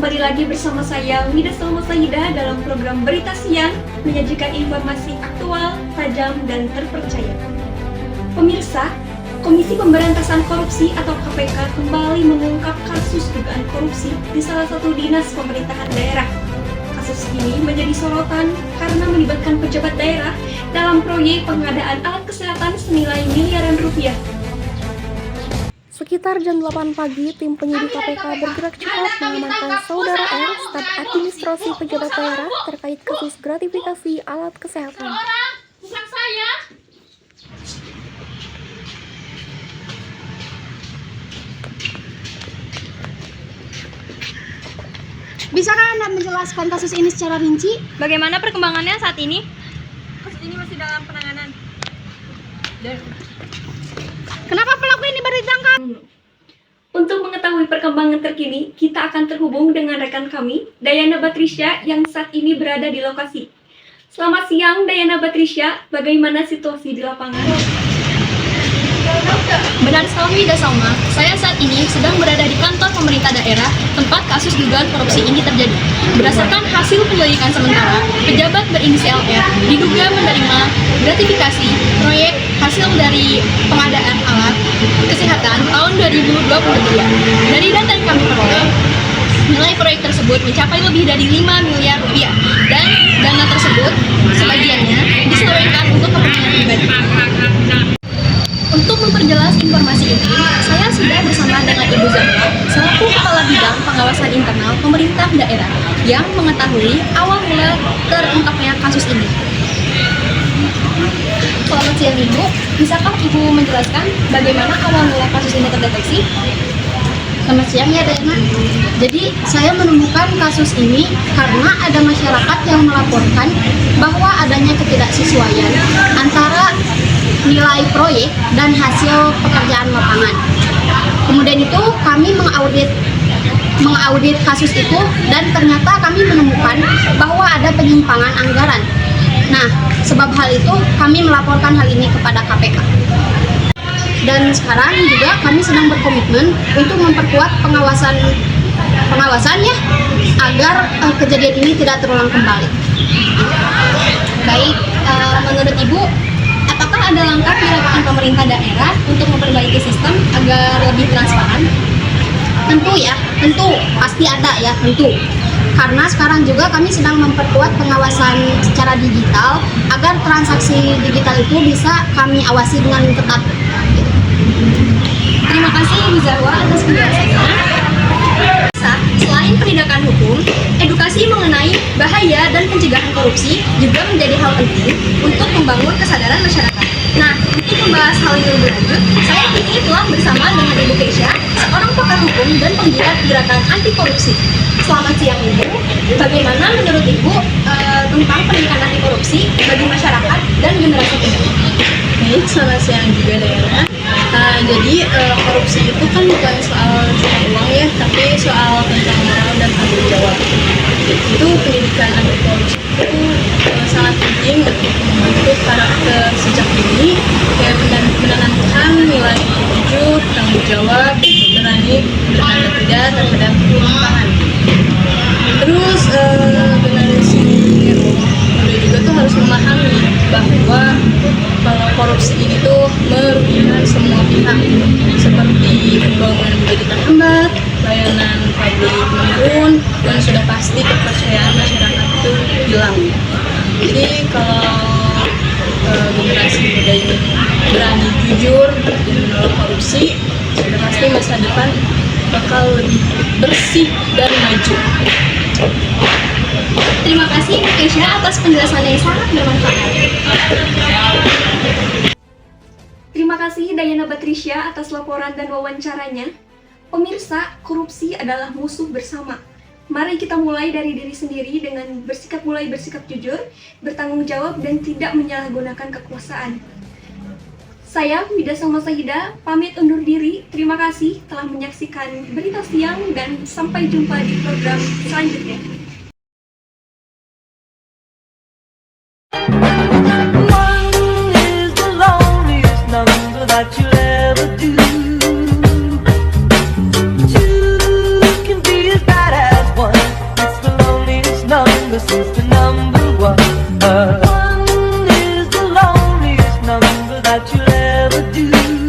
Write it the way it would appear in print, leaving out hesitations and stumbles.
kembali lagi bersama saya Wida Salmasahida dalam program Berita Siang, menyajikan informasi aktual, tajam, dan terpercaya. Pemirsa, Komisi Pemberantasan Korupsi atau KPK kembali mengungkap kasus dugaan korupsi di salah satu dinas pemerintahan daerah. Kasus ini menjadi sorotan karena melibatkan pejabat daerah dalam proyek pengadaan alat kesehatan senilai miliaran rupiah. Sekitar jam 8 pagi, tim penyidik KPK bergerak cepat mengamankan Saudara R, staf administrasi pejabat daerah terkait kasus gratifikasi alat kesehatan. Bukan saya. Bisakah Anda menjelaskan kasus ini secara rinci? Bagaimana perkembangannya saat ini? Kasus ini masih dalam penanganan. Kenapa pelaku ini baru ditangkap? Untuk mengetahui perkembangan terkini, kita akan terhubung dengan rekan kami, Dayana Batrisya, yang saat ini berada di lokasi. Selamat siang, Dayana Batrisya. Bagaimana situasi di lapangan? Benar sekali Wida Salma, saya saat ini sedang berada di kantor pemerintah daerah tempat kasus dugaan korupsi ini terjadi. Berdasarkan hasil penyelidikan sementara, pejabat berinisial R diduga menerima gratifikasi proyek hasil dari pengadaan alat kesehatan tahun 2022. Dari data yang kami peroleh, nilai proyek tersebut mencapai lebih dari 5 miliar rupiah dan dana tersebut sebagiannya diselewengkan untuk kepentingan pribadi. Untuk memperjelas informasi ini, saya sudah bersama dengan Ibu Zahra, selaku Kepala Bidang Pengawasan Internal Pemerintah Daerah, yang mengetahui awal mula terungkapnya kasus ini. Selamat siang Ibu, bisakah Ibu menjelaskan bagaimana awal mula kasus ini terdeteksi? Selamat siang ya Dayana. Jadi saya menemukan kasus ini karena ada masyarakat yang melaporkan bahwa adanya ketidaksesuaian antara nilai proyek dan hasil pekerjaan lapangan. Kemudian itu kami mengaudit kasus itu dan ternyata kami menemukan bahwa ada penyimpangan anggaran. Nah, sebab hal itu kami melaporkan hal ini kepada KPK. Dan sekarang juga kami sedang berkomitmen untuk memperkuat pengawasan ya, agar kejadian ini tidak terulang kembali. Baik, menurut Ibu, apakah ada langkah dilakukan pemerintah daerah untuk memperbaiki sistem agar lebih transparan? Tentu pasti ada ya, tentu. Karena sekarang juga kami sedang memperkuat pengawasan secara digital agar transaksi digital itu bisa kami awasi dengan ketat. Terima kasih Ibu Zahra atas penjelasannya. Selain penindakan hukum, edukasi mengenai bahaya dan pencegahan korupsi juga menjadi hal penting untuk membangun kesadaran masyarakat. Nah, untuk membahas hal ini lebih lanjut, saya kini telah bersama dengan Ibu Keisha, seorang pakar hukum dan penggiat gerakan anti korupsi. Selamat siang Ibu. Bagaimana menurut Ibu tentang pendidikan anti korupsi bagi masyarakat dan generasi muda? Baik, selamat siang juga Dayana. Jadi korupsi itu kan bukan soal uang ya, tapi soal tentang moral dan tanggung jawab. Itu pendidikan anti korupsi itu sangat penting untuk membentuk karakter sejak dini, kayak menanamkan nilai jujur, tanggung jawab, berani berkata tidak terhadap penyimpangan. Terus generasi muda juga tuh harus memahami bahwa kalau korupsi ini tuh merugikan semua pihak, seperti pembangunan menjadi terhambat, layanan publik menurun, dan sudah pasti kepercayaan masyarakat itu hilang. Jadi kalau generasi muda ini berani jujur dan menolak korupsi, sudah pasti masa depan bakal lebih bersih dan maju. Terima kasih Ibu Keisha atas penjelasannya yang sangat bermanfaat. Terima kasih Dayana Batrisya atas laporan dan wawancaranya. Pemirsa, korupsi adalah musuh bersama. Mari kita mulai dari diri sendiri dengan bersikap jujur, bertanggung jawab, dan tidak menyalahgunakan kekuasaan. Saya, Wida Salmasahida, pamit undur diri. Terima kasih telah menyaksikan Berita Siang dan sampai jumpa di program selanjutnya. That you'll ever do. Two can be as bad as one. number since the number one. One is the loneliest number that you'll ever do.